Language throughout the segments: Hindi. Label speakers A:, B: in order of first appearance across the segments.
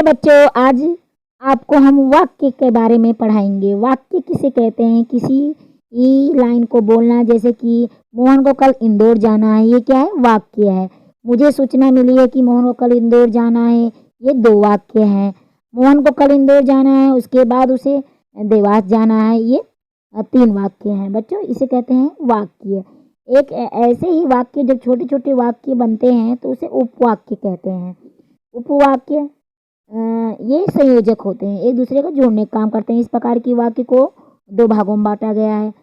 A: बच्चों, आज आपको हम वाक्य के बारे में पढ़ाएंगे। वाक्य किसे कहते हैं? किसी ई लाइन को बोलना, जैसे कि मोहन को कल इंदौर जाना है, ये क्या है? वाक्य है। मुझे सूचना मिली है कि मोहन को कल इंदौर जाना है, ये 2 वाक्य हैं। मोहन को कल इंदौर जाना है, उसके बाद उसे देवास जाना है, ये 3 वाक्य हैं। बच्चों, इसे कहते हैं वाक्य। एक ऐसे ही वाक्य जब छोटे छोटे वाक्य बनते हैं तो उसे उपवाक्य कहते हैं। उपवाक्य ये संयोजक होते हैं, एक दूसरे को जोड़ने का काम करते हैं। इस प्रकार की वाक्य को 2 भागों में बांटा गया है।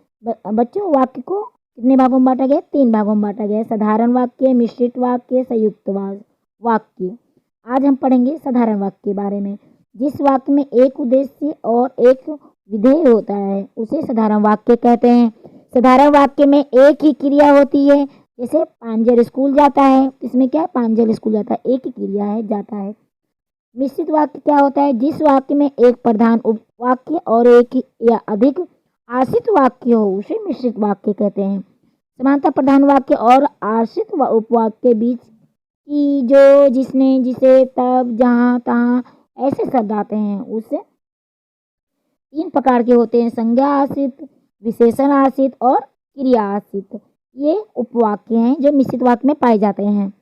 A: बच्चों, वाक्य को कितने भागों में बांटा गया? 3 भागों में बांटा गया है। साधारण वाक्य, मिश्रित वाक्य, संयुक्त वाक्य। आज हम पढ़ेंगे साधारण वाक्य के बारे में। जिस वाक्य में एक उद्देश्य और एक विधेय होता है उसे साधारण वाक्य कहते हैं। साधारण वाक्य में एक ही क्रिया होती है, जैसे पांजल स्कूल जाता है, इसमें क्या है? पांजल स्कूल जाता है, एक ही क्रिया है, जाता है। मिश्रित वाक्य क्या होता है? जिस वाक्य में एक प्रधान उपवाक्य और एक या अधिक आश्रित वाक्य हो उसे मिश्रित वाक्य कहते हैं। समानता प्रधान वाक्य और आश्रित उपवाक्य के बीच की जो, जिसने, जिसे, तब, जहाँ, तहाँ ऐसे शब्द आते हैं उससे 3 प्रकार के होते हैं: संज्ञा आश्रित, विशेषण आश्रित और क्रिया आश्रित। ये उपवाक्य हैं जो मिश्रित वाक्य में पाए जाते हैं।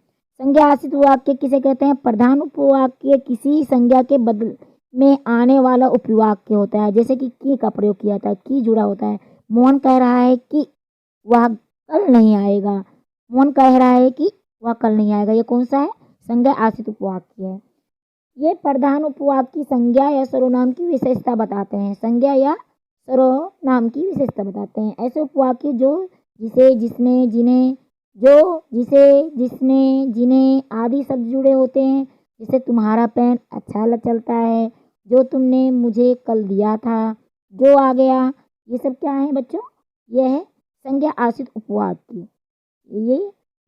A: संज्ञा आश्रित वाक्य किसे कहते हैं? प्रधान उपवाक्य किसी संज्ञा के बदल में आने वाला उपवाक्य होता है, जैसे कि की का प्रयोग किया जाता है, की जुड़ा होता है। मोहन कह रहा है कि वह कल नहीं आएगा। मोहन कह रहा है कि वह कल नहीं आएगा। ये कौन सा है? संज्ञा आश्रित उपवाक्य है। ये प्रधान उपवाक्य संज्ञा या सर्वनाम की विशेषता बताते हैं। संज्ञा या सर्वनाम की विशेषता बताते हैं। ऐसे उपवाक्य जो जिसे, जिसने, जिन्हें, जो, जिसे, जिसने, जिन्हें आदि शब्द जुड़े होते हैं, जैसे तुम्हारा पेन अच्छा चलता है, जो तुमने मुझे कल दिया था, जो आ गया, ये सब क्या है बच्चों? यह है संज्ञा आश्रित उपवाक्य। ये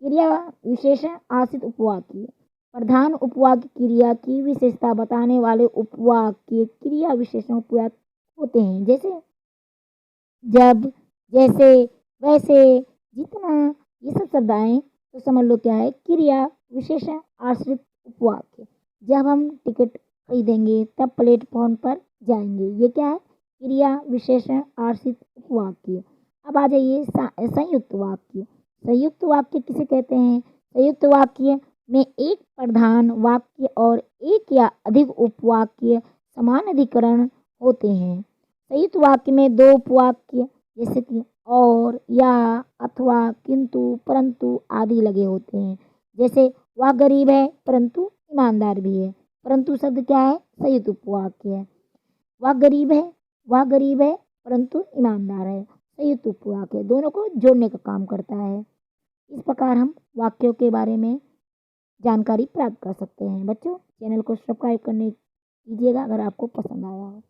A: क्रिया विशेषण आश्रित उपवाक्य। प्रधान उपवाक्य क्रिया की विशेषता बताने वाले उपवाक्य क्रिया विशेषण उपवाक्य होते हैं, जैसे जब, जैसे, वैसे, जितना, ये सब शब्द आए तो समझ लो क्या है? क्रिया विशेषण आश्रित उपवाक्य। जब हम टिकट खरीदेंगे तब प्लेटफॉर्म पर जाएंगे, ये क्या है? क्रिया विशेषण आश्रित उपवाक्य। अब आ जाइए संयुक्त वाक्य। संयुक्त वाक्य किसे कहते हैं? संयुक्त वाक्य में एक प्रधान वाक्य और एक या अधिक उपवाक्य समान अधिकरण होते हैं। संयुक्त वाक्य में 2 उपवाक्य जैसे कि और, या, अथवा, किंतु, परंतु आदि लगे होते हैं। जैसे वह गरीब है परंतु ईमानदार भी है। परंतु शब्द क्या है? संयुक्त उपवाक्य है। वह गरीब है, वह गरीब है परंतु ईमानदार है, संयुक्त उपवाक्य। दोनों को जोड़ने का काम करता है। इस प्रकार हम वाक्यों के बारे में जानकारी प्राप्त कर सकते हैं। बच्चों, चैनल को सब्सक्राइब करने कीजिएगा अगर आपको पसंद आया हो।